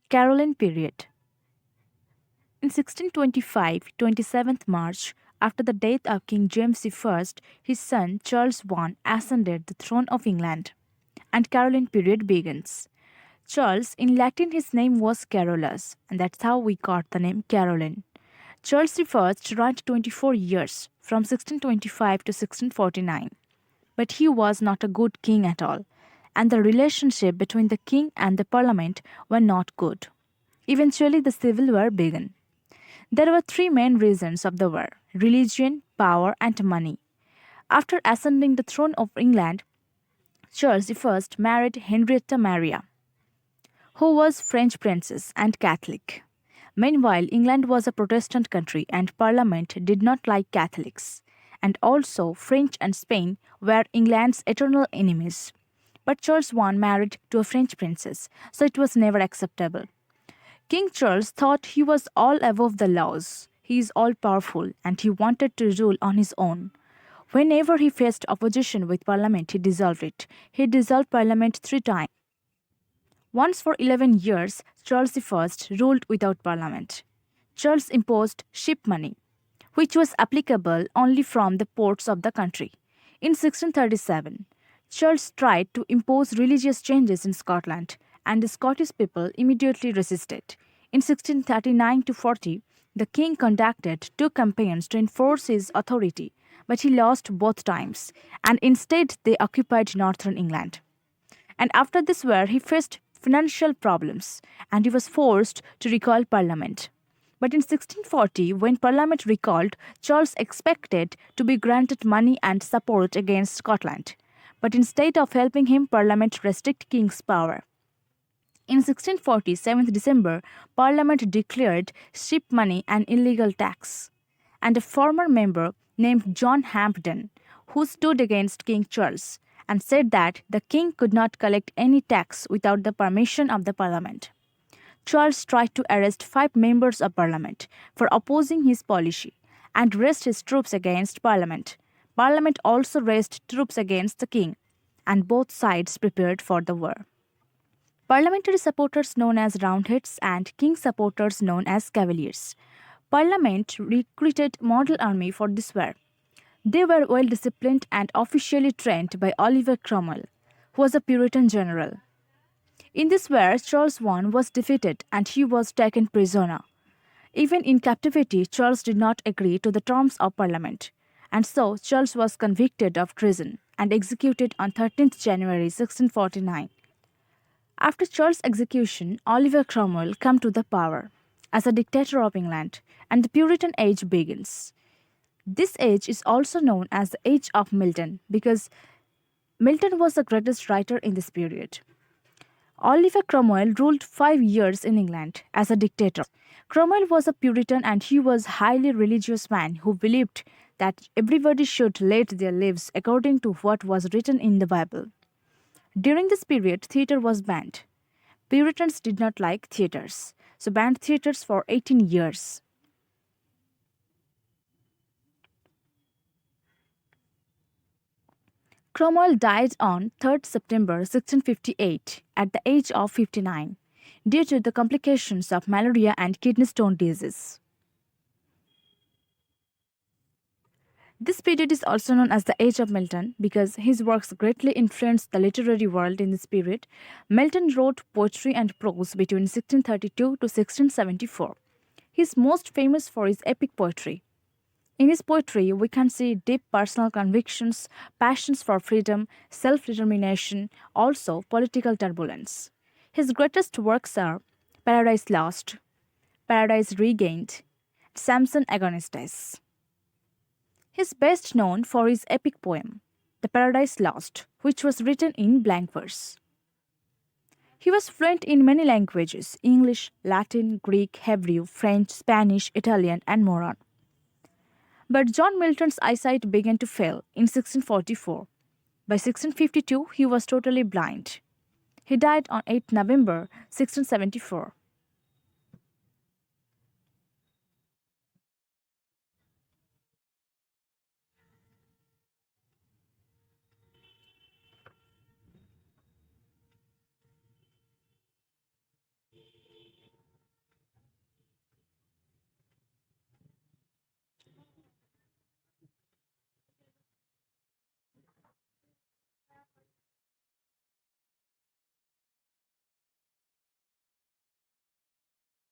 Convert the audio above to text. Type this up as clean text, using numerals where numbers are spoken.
Caroline Period. In 1625, 27th March, after the death of King James I, his son Charles I ascended the throne of England, and Caroline Period begins. Charles, in Latin his name was Carolus, and that's how we got the name Caroline. Charles I reigned 24 years, from 1625 to 1649. But he was not a good king at all, and the relationship between the king and the parliament were not good. Eventually, the civil war began. There were three main reasons of the war: religion, power, and money. After ascending the throne of England, Charles I married Henrietta Maria, who was French princess and Catholic. Meanwhile, England was a Protestant country and Parliament did not like Catholics. And also, French and Spain were England's eternal enemies. But Charles I married to a French princess, so it was never acceptable. King Charles thought he was all above the laws. He is all powerful and he wanted to rule on his own. Whenever he faced opposition with Parliament, he dissolved it. He dissolved Parliament 3 times. Once for 11 years, Charles I ruled without Parliament. Charles imposed ship money, which was applicable only from the ports of the country. In 1637, Charles tried to impose religious changes in Scotland, and the Scottish people immediately resisted. In 1639 to 40, the king conducted 2 campaigns to enforce his authority, but he lost both times, and instead they occupied northern England. And after this war, he faced financial problems, and he was forced to recall Parliament. But in 1640, when Parliament recalled, Charles expected to be granted money and support against Scotland. But instead of helping him, Parliament restricted King's power. In 1640, 7th December, Parliament declared ship money an illegal tax. And a former member named John Hampden, who stood against King Charles, and said that the king could not collect any tax without the permission of the Parliament. Charles tried to arrest 5 members of Parliament for opposing his policy and raised his troops against Parliament. Parliament also raised troops against the king, and both sides prepared for the war. Parliamentary supporters known as Roundheads and king supporters known as Cavaliers. Parliament recruited model army for this war. They were well disciplined and officially trained by Oliver Cromwell, who was a Puritan general. In this war, Charles I was defeated and he was taken prisoner. Even in captivity, Charles did not agree to the terms of Parliament, and so Charles was convicted of treason and executed on 13th January 1649. After Charles' execution, Oliver Cromwell came to the power as a dictator of England, and the Puritan age begins. This age is also known as the Age of Milton because Milton was the greatest writer in this period. Oliver Cromwell ruled 5 years in England as a dictator. Cromwell was a Puritan and he was a highly religious man who believed that everybody should lead their lives according to what was written in the Bible. During this period, theatre was banned. Puritans did not like theatres, so banned theatres for 18 years. Cromwell died on 3rd September 1658 at the age of 59 due to the complications of malaria and kidney stone disease. This period is also known as the Age of Milton because his works greatly influenced the literary world in this period. Milton wrote poetry and prose between 1632 to 1674. He is most famous for his epic poetry. In his poetry, we can see deep personal convictions, passions for freedom, self-determination, also political turbulence. His greatest works are Paradise Lost, Paradise Regained, Samson Agonistes. He is best known for his epic poem, The Paradise Lost, which was written in blank verse. He was fluent in many languages: English, Latin, Greek, Hebrew, French, Spanish, Italian, and more on. But John Milton's eyesight began to fail in 1644. By 1652, he was totally blind. He died on 8 November 1674.